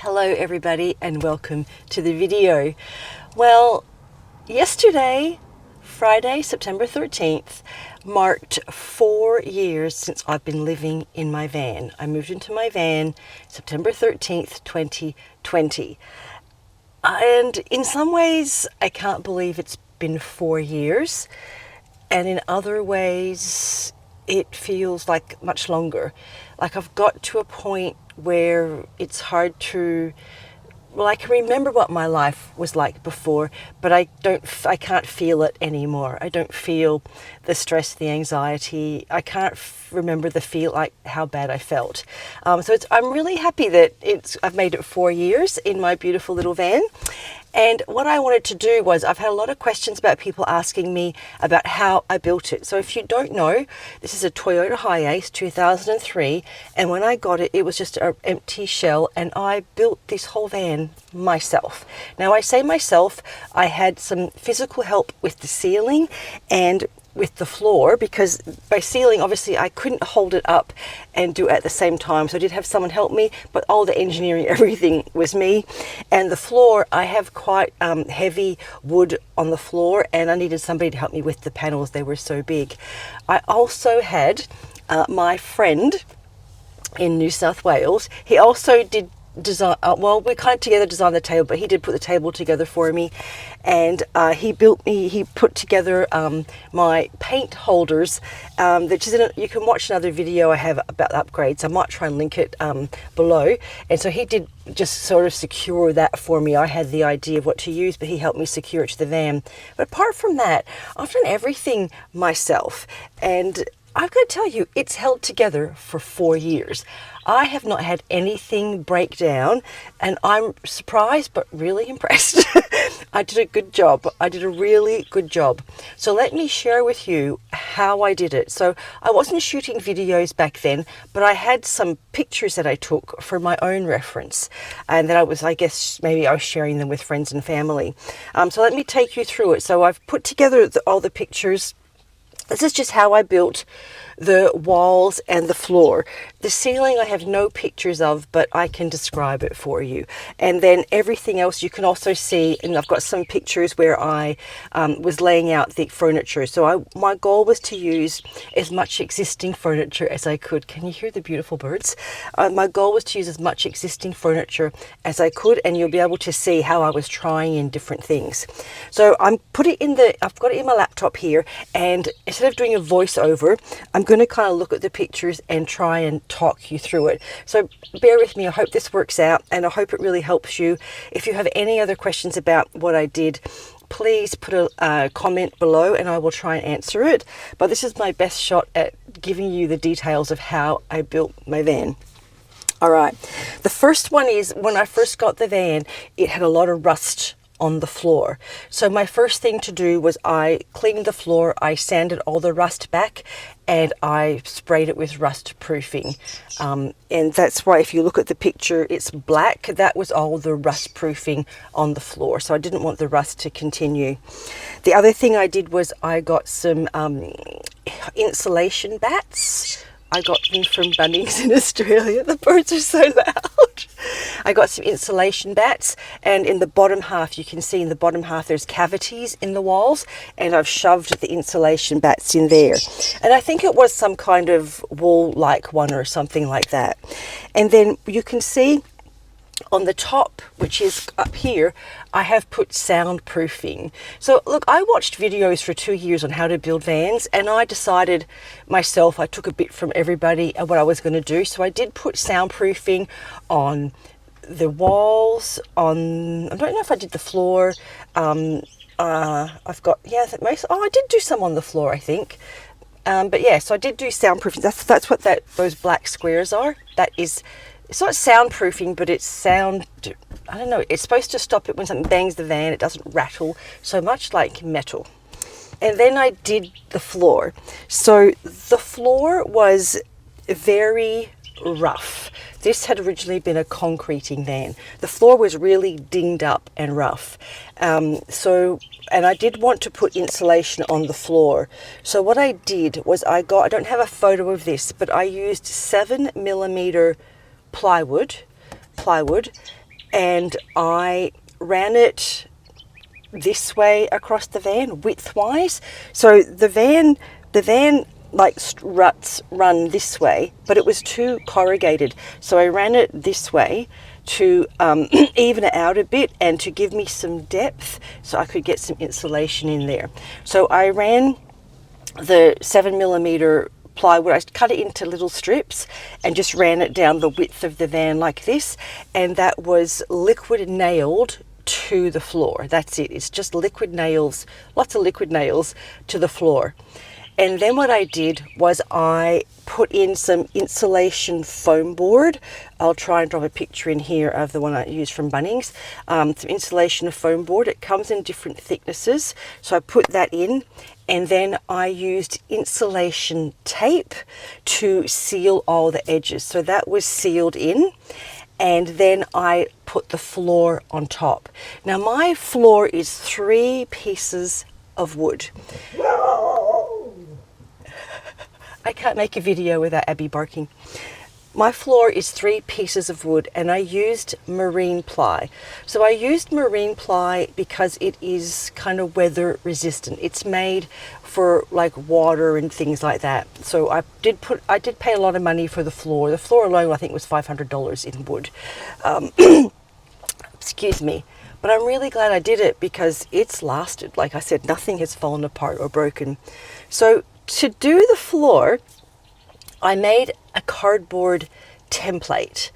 Hello everybody and welcome to the video. Well, yesterday, Friday, September 13th, marked 4 years since I've been living in my van. I moved into my van September 13th, 2020. And in some ways, I can't believe it's been 4 years. And in other ways, it feels like much longer. Like I've got to a point where it's hard to, well, I can remember what my life was like before, but I can't feel it anymore. I don't feel the stress, the anxiety. I can't remember like how bad I felt. I'm really happy that I've made it 4 years in my beautiful little van. And what I wanted to do was, I've had a lot of questions about people asking me about how I built it. So if you don't know, this is a Toyota Hiace 2003. And when I got it, it was just an empty shell. And I built this whole van myself. Now I say myself, I had some physical help with the ceiling and with the floor, because by ceiling, obviously I couldn't hold it up and do it at the same time. So I did have someone help me, but all the engineering, everything was me. And the floor, I have quite heavy wood on the floor, and I needed somebody to help me with the panels. They were so big. I also had my friend in New South Wales. He also did design, we kind of together designed the table, but he did put the table together for me. And he put together my paint holders, you can watch another video I have about the upgrades. I might try and link it below. And so he did just sort of secure that for me. I had the idea of what to use, but he helped me secure it to the van. But apart from that, I've done everything myself. And I've got to tell you, it's held together for 4 years. I have not had anything break down, and I'm surprised but really impressed. I did a good job. I did a really good job. So let me share with you how I did it. So I wasn't shooting videos back then, but I had some pictures that I took for my own reference, and that I was sharing them with friends and family. So let me take you through it. So I've put together all the pictures. This is just how I built the walls and the floor. The ceiling I have no pictures of, but I can describe it for you. And then everything else you can also see, and I've got some pictures where I was laying out the furniture. So my goal was to use as much existing furniture as I could. Can you hear the beautiful birds? My goal was to use as much existing furniture as I could, and you'll be able to see how I was trying in different things. So I've got it in my laptop here, and instead of doing a voiceover, I'm going to kind of look at the pictures and try and talk you through it. So bear with me. I hope this works out, and I hope it really helps you. If you have any other questions about what I did, please put a comment below and I will try and answer it. But this is my best shot at giving you the details of how I built my van. All right. The first one is, when I first got the van, it had a lot of rust on the floor. So my first thing to do was I cleaned the floor, I sanded all the rust back, and I sprayed it with Rustproofing. And that's why if you look at the picture, it's black. That was all the Rustproofing on the floor. So I didn't want the rust to continue. The other thing I did was I got some insulation bats. I got them from Bunnings in Australia. The birds are so loud. I got some insulation bats, and in the bottom half, you can see in the bottom half there's cavities in the walls, and I've shoved the insulation bats in there. And I think it was some kind of wool-like one or something like that. And then you can see on the top, which is up here, I have put soundproofing. So look, I watched videos for 2 years on how to build vans, and I decided myself, I took a bit from everybody and what I was going to do. So I did put soundproofing on the walls, I don't know if I did the floor. I did do some on the floor, I think. But yeah, so I did do soundproofing. That's what those black squares are. It's not soundproofing, but it's I don't know, it's supposed to stop it when something bangs the van. It doesn't rattle so much like metal. And then I did the floor. So the floor was very rough. This had originally been a concreting van. The floor was really dinged up and rough. And I did want to put insulation on the floor. So what I did was I don't have a photo of this, but I used 7mm plywood, and I ran it this way across the van widthwise. So the van like struts run this way, but it was too corrugated, so I ran it this way to even it out a bit and to give me some depth so I could get some insulation in there. So I ran the 7mm plywood, I cut it into little strips and just ran it down the width of the van like this, and that was liquid nailed to the floor. That's it. It's just liquid nails, lots of liquid nails to the floor. And then what I did was I put in some insulation foam board. I'll try and drop a picture in here of the one I used from Bunnings. Some insulation foam board. It comes in different thicknesses. So I put that in, and then I used insulation tape to seal all the edges. So that was sealed in. And then I put the floor on top. Now my floor is 3 pieces of wood. I can't make a video without Abby barking. My floor is 3 pieces of wood, and I used marine ply. So I used marine ply because it is kind of weather resistant. It's made for like water and things like that. So I did pay a lot of money for the floor. The floor alone I think was $500 in wood. Excuse me. But I'm really glad I did it because it's lasted. Like I said, nothing has fallen apart or broken. So to do the floor, I made a cardboard template.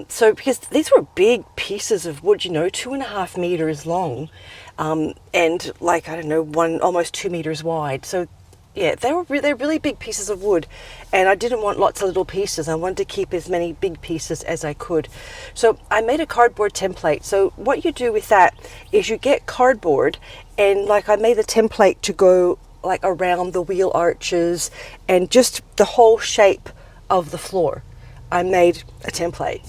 So because these were big pieces of wood, you know, 2.5 meters long, and like, I don't know, almost 2 meters wide. So yeah, they're really big pieces of wood, and I didn't want lots of little pieces. I wanted to keep as many big pieces as I could. So I made a cardboard template. So what you do with that is you get cardboard, and like I made the template to go like around the wheel arches and just the whole shape of the floor. I made a template,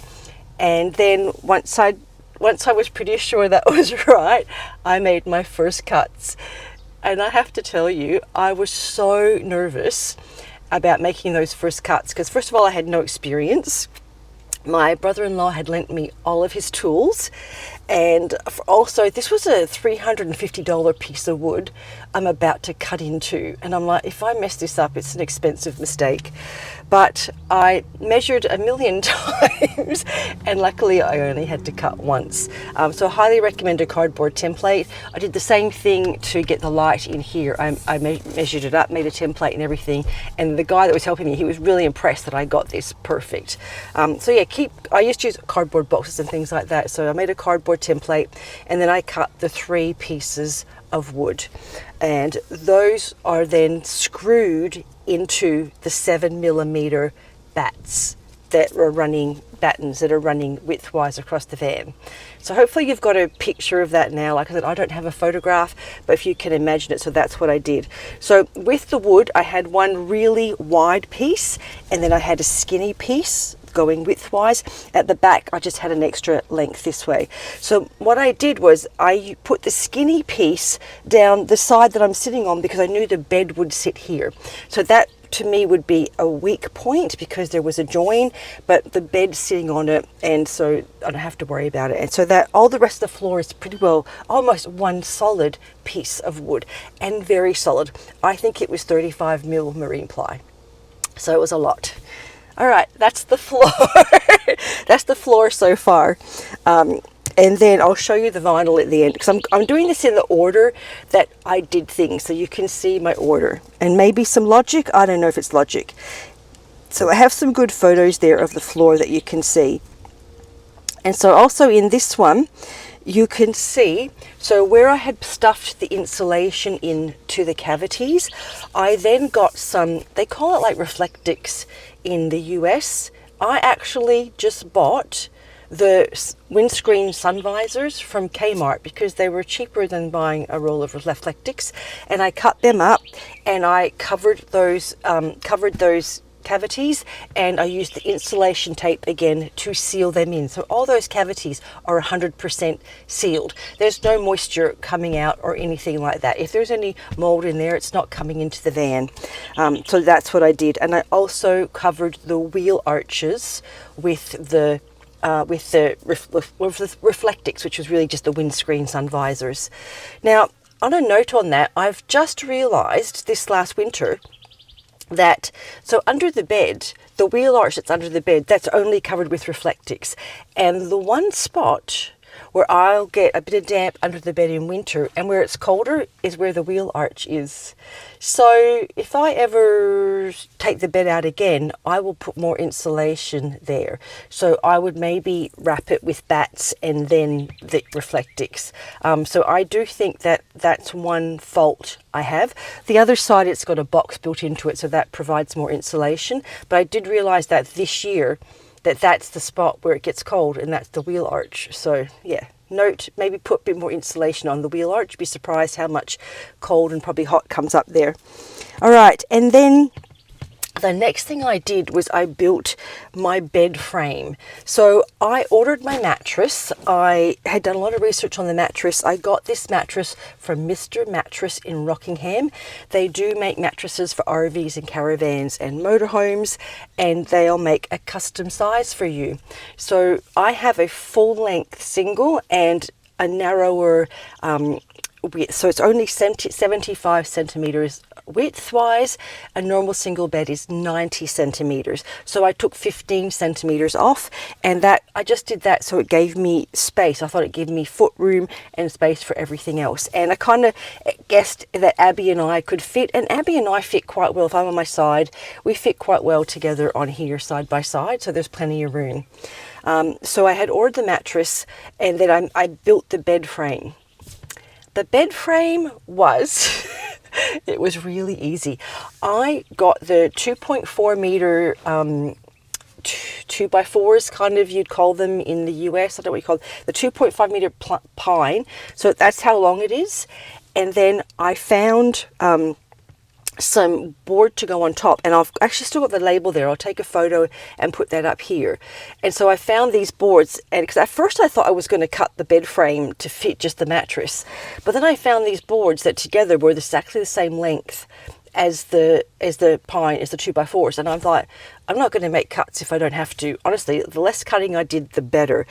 and then once I was pretty sure that was right, I made my first cuts. And I have to tell you, I was so nervous about making those first cuts because first of all, I had no experience. My brother-in-law had lent me all of his tools, and also this was a $350 piece of wood I'm about to cut into, and I'm like, if I mess this up, it's an expensive mistake. But I measured a million times, and luckily I only had to cut once. So I highly recommend a cardboard template. I did the same thing to get the light in here. I measured it up, made a template and everything, and the guy that was helping me, he was really impressed that I got this perfect. So yeah, I used to use cardboard boxes and things like that. So I made a cardboard template, and then I cut the 3 pieces of wood, and those are then screwed into the 7mm battens that are running widthwise across the van. So hopefully you've got a picture of that now. Like I said, I don't have a photograph, but if you can imagine it, so that's what I did. So with the wood, I had one really wide piece, and then I had a skinny piece going widthwise. At the back, I just had an extra length this way. So what I did was I put the skinny piece down the side that I'm sitting on because I knew the bed would sit here. So that to me would be a weak point because there was a join, but the bed's sitting on it, and so I don't have to worry about it. And so that all the rest of the floor is pretty well almost one solid piece of wood, and very solid. I think it was 35mm marine ply. So it was a lot. All right, that's the floor. That's the floor so far. And then I'll show you the vinyl at the end, because I'm doing this in the order that I did things, so you can see my order. And maybe some logic, I don't know if it's logic. So I have some good photos there of the floor that you can see. And so also in this one, you can see, so where I had stuffed the insulation into the cavities, I then got some, they call it like Reflectix in the US. I actually just bought the windscreen sun visors from Kmart because they were cheaper than buying a roll of Reflectix, and I cut them up and I covered those cavities, and I used the insulation tape again to seal them in. So all those cavities are 100% sealed. There's no moisture coming out or anything like that. If there's any mold in there, it's not coming into the van. So that's what I did. And I also covered the wheel arches with the with the Reflectix, which was really just the windscreen sun visors. Now, on a note on that, I've just realised this last winter that, so under the bed, the wheel arch that's under the bed, that's only covered with Reflectix. And the one spot where I'll get a bit of damp under the bed in winter and where it's colder is where the wheel arch is. So if I ever take the bed out again, I will put more insulation there. So I would maybe wrap it with bats and then the Reflectix. So I do think that that's one fault I have. The other side, it's got a box built into it, so that provides more insulation. But I did realise that this year, that's the spot where it gets cold, and that's the wheel arch. So yeah, note, maybe put a bit more insulation on the wheel arch. Be surprised how much cold and probably hot comes up there. All right, and then the next thing I did was I built my bed frame. So I ordered my mattress. I had done a lot of research on the mattress. I got this mattress from Mr. Mattress in Rockingham. They do make mattresses for RVs and caravans and motorhomes, and they'll make a custom size for you. So I have a full-length single and a narrower width. So it's only 75 centimeters width-wise. A normal single bed is 90 centimeters. So I took 15 centimeters off, and that I just did that so it gave me space. I thought it gave me foot room and space for everything else. And I kind of guessed that Abby and I could fit, and Abby and I fit quite well. If I'm on my side, we fit quite well together on here side by side, so there's plenty of room. So I had ordered the mattress, and then I built the bed frame. The bed frame was, it was really easy. I got the 2.4 meter 2x4s, kind of you'd call them in the US. I don't know what you call it. The 2.5 meter pine. So that's how long it is. And then I found some board to go on top, and I've actually still got the label there. I'll take a photo and put that up here. And so I found these boards, and because at first I thought I was going to cut the bed frame to fit just the mattress, but then I found these boards that together were exactly the same length as the pine, as the 2x4s, and I thought, I'm not going to make cuts if I don't have to. Honestly, the less cutting I did, the better.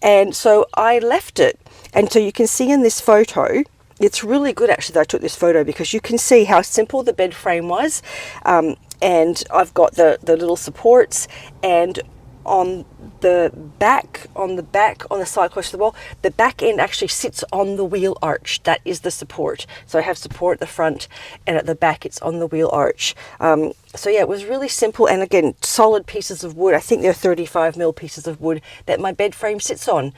And so I left it, and so you can see in this photo, it's really good actually that I took this photo, because you can see how simple the bed frame was. And I've got the little supports, and on the back, on the side close to the wall, the back end actually sits on the wheel arch. That is the support. So I have support at the front, and at the back it's on the wheel arch. So yeah, it was really simple, and again, solid pieces of wood. I think they're 35mm pieces of wood that my bed frame sits on.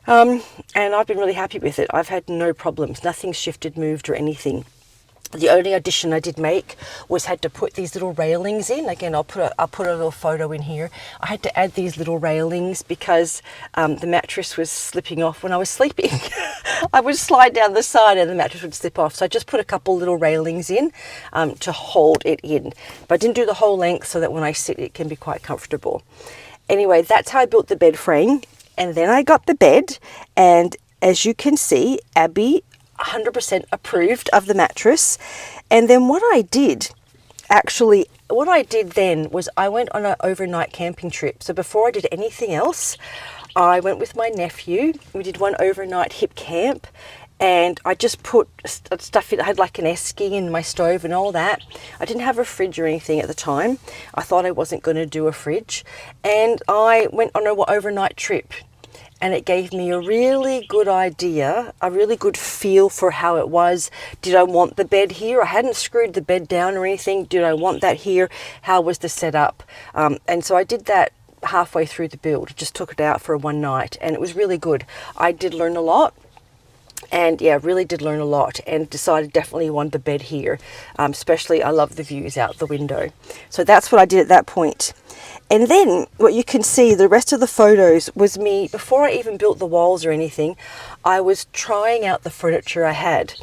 And I've been really happy with it. I've had no problems. Nothing's shifted, moved, or anything. The only addition I did make was had to put these little railings in. Again, I'll put a little photo in here. I had to add these little railings because the mattress was slipping off when I was sleeping. I would slide down the side and the mattress would slip off. So I just put a couple little railings in to hold it in. But I didn't do the whole length so that when I sit, it can be quite comfortable. Anyway, that's how I built the bed frame. And then I got the bed, and as you can see, Abby 100% approved of the mattress. And then what I did then was I went on an overnight camping trip. So before I did anything else, I went with my nephew. We did one overnight hip camp, and I just put stuff in. I had like an esky in my stove and all that. I didn't have a fridge or anything at the time. I thought I wasn't going to do a fridge. And I went on an overnight trip, and it gave me a really good idea, a really good feel for how it was. Did I want the bed here? I hadn't screwed the bed down or anything. Did I want that here? How was the setup? And so I did that halfway through the build. Just took it out for one night, and it was really good. I did learn a lot. And yeah, really did learn a lot, and decided definitely want the bed here. Especially I love the views out the window. So that's what I did at that point. And then what you can see, the rest of the photos was me, before I even built the walls or anything, I was trying out the furniture I had.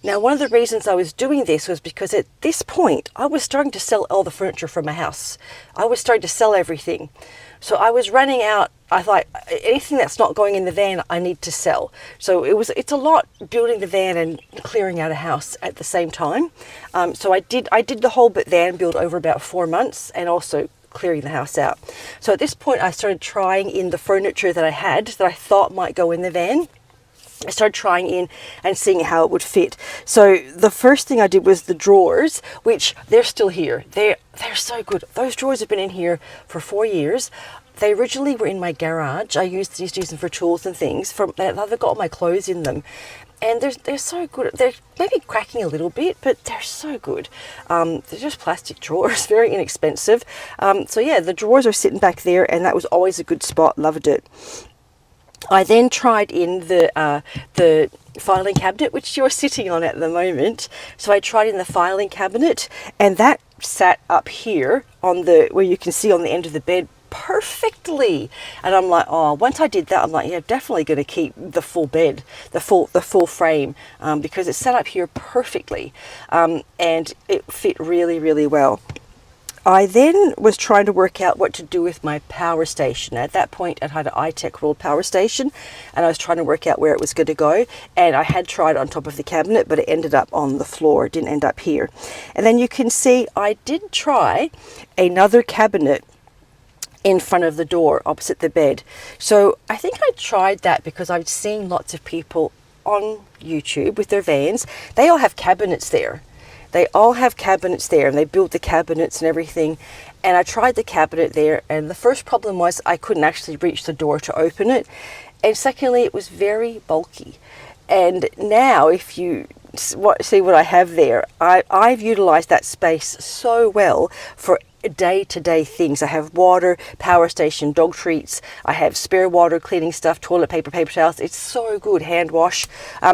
Now, one of the reasons I was doing this was because at this point, I was starting to sell all the furniture from my house. I was starting to sell everything. So I was running out. I thought, anything that's not going in the van, I need to sell. So it's a lot building the van and clearing out a house at the same time. So I did the whole van build over about 4 months, and also clearing the house out. So at this point I started trying in the furniture that I had that I thought might go in the van. I started trying in and seeing how it would fit. So the first thing I did was the drawers, which they're still here. They're so good. Those drawers have been in here for 4 years. They originally were in my garage. I used to use them for tools and things. They've got all my clothes in them. And they're so good. They're maybe cracking a little bit, but they're so good. They're just plastic drawers, very inexpensive. So yeah, the drawers are sitting back there, and that was always a good spot. Loved it. I then tried in the filing cabinet, which you're sitting on at the moment. So I tried in the filing cabinet, and that sat up here on where you can see on the end of the bed perfectly. And I'm like, oh, once I did that, I'm like, yeah, definitely going to keep the full bed, the full frame, because it sat up here perfectly, and it fit really, really well. I then was trying to work out what to do with my power station. At that point, I had an iTech rolled power station, and I was trying to work out where it was going to go. And I had tried on top of the cabinet, but it ended up on the floor. It didn't end up here. And then you can see I did try another cabinet in front of the door opposite the bed. So I think I tried that because I've seen lots of people on YouTube with their vans. They all have cabinets there. They all have cabinets there, and they build the cabinets and everything. And I tried the cabinet there, and the first problem was I couldn't actually reach the door to open it. And secondly, it was very bulky. And now if you see what I have there, I've utilized that space so well for day-to-day things. I have water, power station, dog treats. I have spare water, cleaning stuff, toilet paper, paper towels. It's so good, hand wash.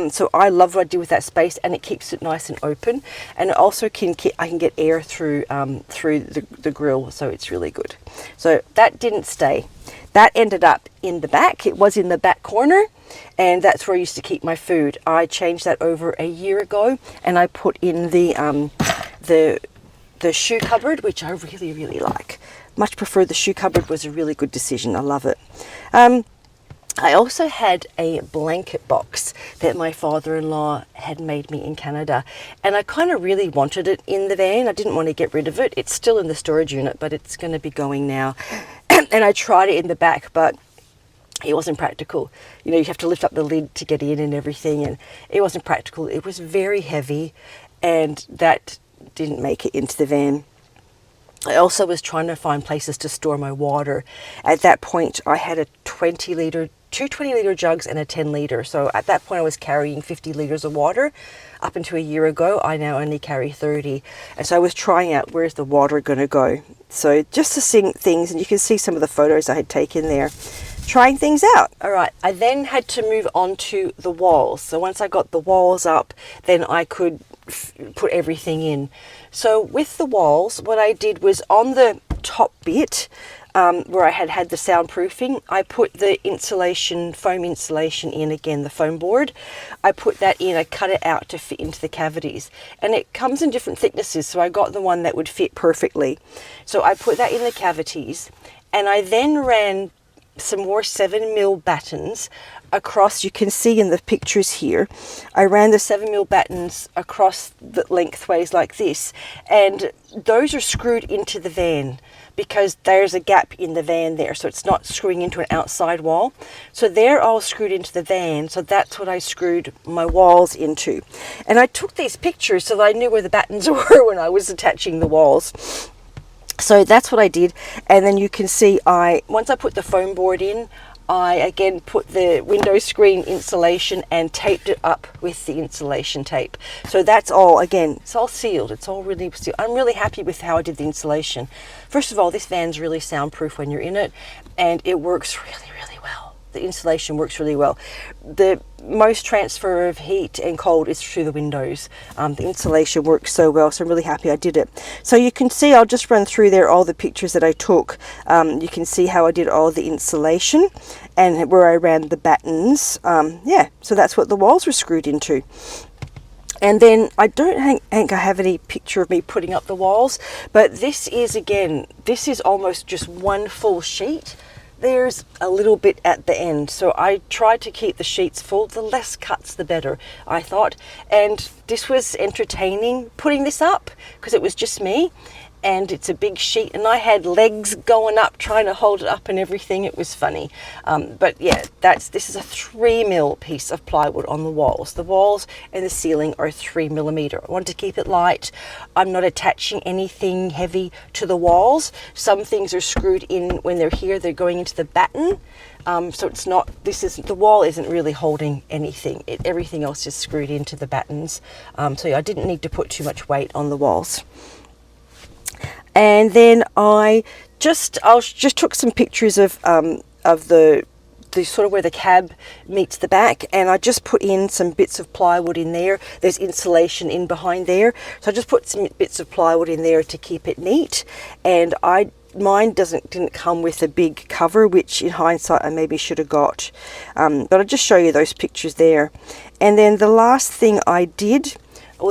So I love what I do with that space, and it keeps it nice and open. And it also I can get air through the grill, so it's really good. So that didn't stay. That ended up in the back. It was in the back corner, and that's where I used to keep my food. I changed that over a year ago, and I put in the shoe cupboard, which I really, really like. Much prefer the shoe cupboard. Was a really good decision. I love it. I also had a blanket box that my father-in-law had made me in Canada, and I kind of really wanted it in the van. I didn't want to get rid of it. It's still in the storage unit, but it's going to be going now. And I tried it in the back, but it wasn't practical. You know, you have to lift up the lid to get in and everything, and it wasn't practical. It was very heavy, and that didn't make it into the van. I also was trying to find places to store my water. At that point, I had a 2 20-litre jugs and a 10-litre. So at that point, I was carrying 50 litres of water. Up until a year ago, I now only carry 30. And so I was trying out, where's the water going to go? So just to see things, and you can see some of the photos I had taken there, trying things out. All right, I then had to move on to the walls. So once I got the walls up, then I could put everything in. So with the walls, what I did was on the top bit, where I had the soundproofing, I put the foam insulation in again, the foam board. I put that in, I cut it out to fit into the cavities. And it comes in different thicknesses, so I got the one that would fit perfectly. So I put that in the cavities, and I then ran some more 7mm battens across. You can see in the pictures here, I ran the 7mm battens across the lengthways like this, and those are screwed into the van because there's a gap in the van there, so it's not screwing into an outside wall. So they're all screwed into the van, so that's what I screwed my walls into. And I took these pictures so that I knew where the battens were when I was attaching the walls. So that's what I did. And then you can see once I put the foam board in, I again put the window screen insulation and taped it up with the insulation tape. So that's all, again, it's all sealed. It's all really sealed. I'm really happy with how I did the insulation. First of all, this van's really soundproof when you're in it, and it works really, really well. The insulation works really well. The most transfer of heat and cold is through the windows. The insulation works so well, so I'm really happy I did it. So you can see, I'll just run through there all the pictures that I took. You can see how I did all the insulation and where I ran the battens. Yeah, so that's what the walls were screwed into. And then I don't think I have any picture of me putting up the walls, but this is, again, this is almost just one full sheet. There's a little bit at the end, so I tried to keep the sheets full. The less cuts, the better, I thought. And this was entertaining, putting this up, because it was just me. and it's a big sheet, and I had legs going up trying to hold it up and everything. It was funny. But yeah, this is a 3mm piece of plywood on the walls. The walls and the ceiling are 3mm. I wanted to keep it light. I'm not attaching anything heavy to the walls. Some things are screwed in when they're here, they're going into the batten. So it's not, the wall isn't really holding anything. Everything else is screwed into the battens. So yeah, I didn't need to put too much weight on the walls. And then I just took some pictures of the sort of where the cab meets the back, and I just put in some bits of plywood in there. There's insulation in behind there, so I just put some bits of plywood in there to keep it neat. And mine didn't come with a big cover, which in hindsight I maybe should have got, but I'll just show you those pictures there. And then the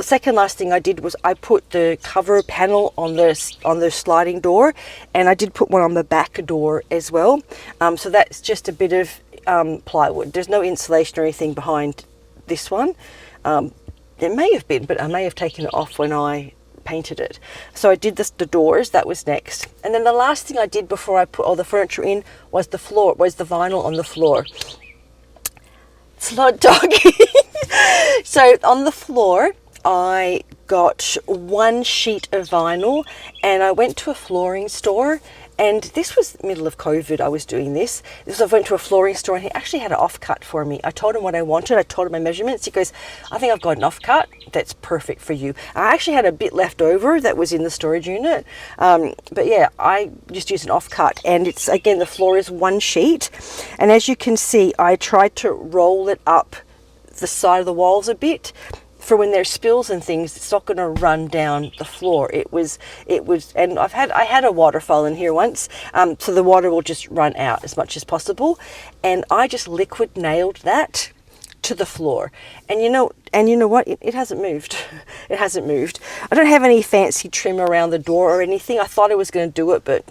second last thing I did was I put the cover panel on the sliding door, and I did put one on the back door as well. So that's just a bit of plywood. There's no insulation or anything behind this one. It may have been, but I may have taken it off when I painted it. So I did the doors, that was next. And then the last thing I did before I put all the furniture in was the vinyl on the floor. It's a lot of doggy. So on the floor, I got one sheet of vinyl, and I went to a flooring store, and this was the middle of COVID I was doing this. I went to a flooring store, and he actually had an offcut for me. I told him what I wanted, I told him my measurements. He goes, I think I've got an offcut that's perfect for you. I actually had a bit left over that was in the storage unit, but yeah, I just used an offcut, and it's, again, the floor is one sheet, and as you can see, I tried to roll it up the side of the walls a bit, for when there's spills and things, it's not going to run down the floor. It was, and I had a waterfall in here once, so the water will just run out as much as possible, and I just liquid nailed that to the floor, and you know what? It hasn't moved. It hasn't moved. I don't have any fancy trim around the door or anything. I thought I was going to do it, but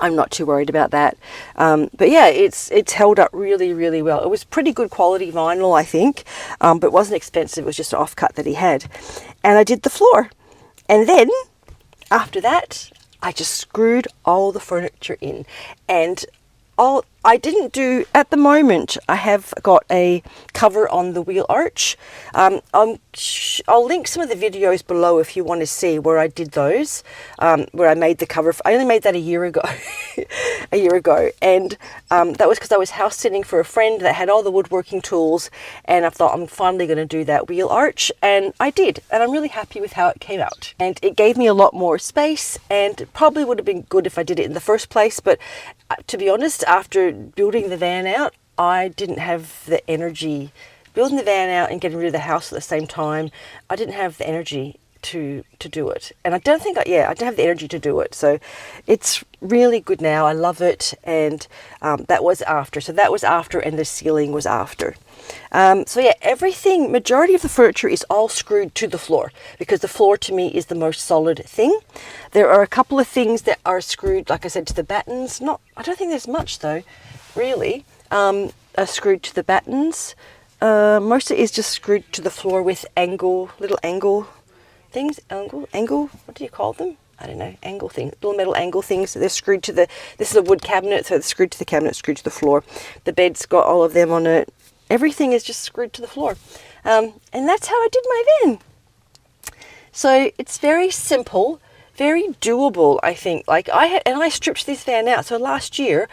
I'm not too worried about that. But yeah, it's held up really, really well. It was pretty good quality vinyl, I think, but it wasn't expensive. It was just an offcut that he had. And I did the floor. And then, after that, I just screwed all the furniture in. And I didn't do, at the moment, I have got a cover on the wheel arch. I'll link some of the videos below if you want to see where I did those, where I made the cover. I only made that a year ago, and that was because I was house sitting for a friend that had all the woodworking tools, and I thought I'm finally going to do that wheel arch, and I did, and I'm really happy with how it came out. And it gave me a lot more space, and it probably would have been good if I did it in the first place, but to be honest, after building the van out, I didn't have the energy. Building the van out and getting rid of the house at the same time, I didn't have the energy to do it. And I don't think, I didn't have the energy to do it. So it's really good now. I love it. And that was after. So that was after, and the ceiling was after. So yeah, everything, majority of the furniture is all screwed to the floor, because the floor to me is the most solid thing. There are a couple of things that are screwed, like I said, to the battens. I don't think there's much though, really, are screwed to the battens. Most of it is just screwed to the floor with little angle things. Angle, what do you call them? I don't know, angle things, little metal angle things. They're screwed to this is a wood cabinet, so it's screwed to the cabinet, screwed to the floor. The bed's got all of them on it. Everything is just screwed to the floor. And that's how I did my van. So it's very simple, very doable, I think. Like I stripped this van out. So last year,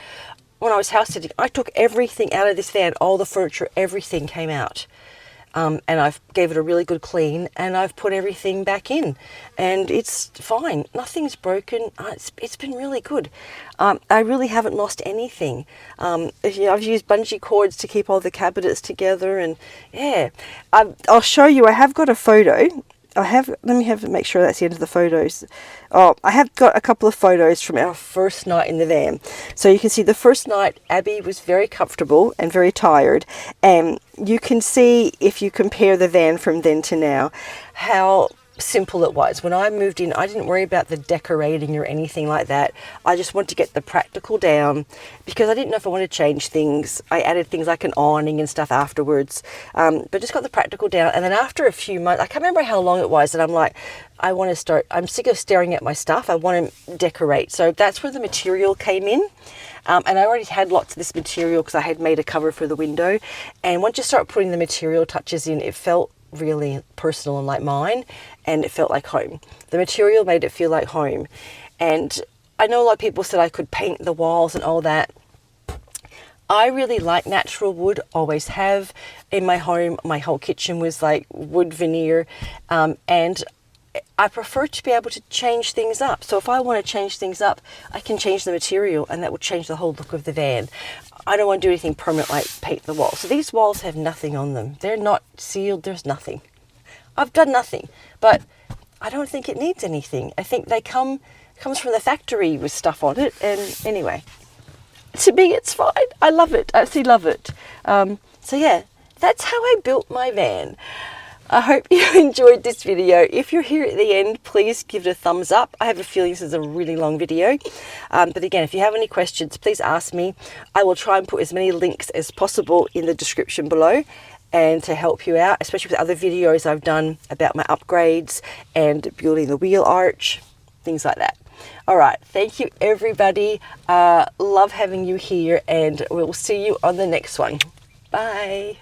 when I was house sitting, I took everything out of this van, all the furniture, everything came out. And I've gave it a really good clean, and I've put everything back in, and it's fine. Nothing's broken. It's been really good. I really haven't lost anything. I've used bungee cords to keep all the cabinets together, and yeah, I'll show you. I have got a photo. Let me make sure that's the end of the photos. Oh, I have got a couple of photos from our first night in the van. So you can see the first night, Abby was very comfortable and very tired. And you can see, if you compare the van from then to now, how simple it was. When I moved in, I didn't worry about the decorating or anything like that. I just wanted to get the practical down because I didn't know if I wanted to change things. I added things like an awning and stuff afterwards, but just got the practical down. And then after a few months, I can't remember how long it was, and I'm like, I'm sick of staring at my stuff. I want to decorate. So that's where the material came in. And I already had lots of this material because I had made a cover for the window. And once you start putting the material touches in, it felt really personal and like mine, and it felt like home. The material made it feel like home. And I know a lot of people said I could paint the walls and all that. I really like natural wood, always have. In my home, my whole kitchen was like wood veneer, and I prefer to be able to change things up. So if I want to change things up, I can change the material, and that will change the whole look of the van. I don't want to do anything permanent like paint the walls. So these walls have nothing on them. They're not sealed. There's nothing. I've done nothing, but I don't think it needs anything. I think they comes from the factory with stuff on it. And anyway, to me, it's fine. I love it. I absolutely love it. So yeah, that's how I built my van. I hope you enjoyed this video. If you're here at the end, please give it a thumbs up. I have a feeling this is a really long video. But again, if you have any questions, please ask me. I will try and put as many links as possible in the description below and to help you out, especially with other videos I've done about my upgrades and building the wheel arch, things like that. All right, thank you everybody. Love having you here, and we'll see you on the next one. Bye.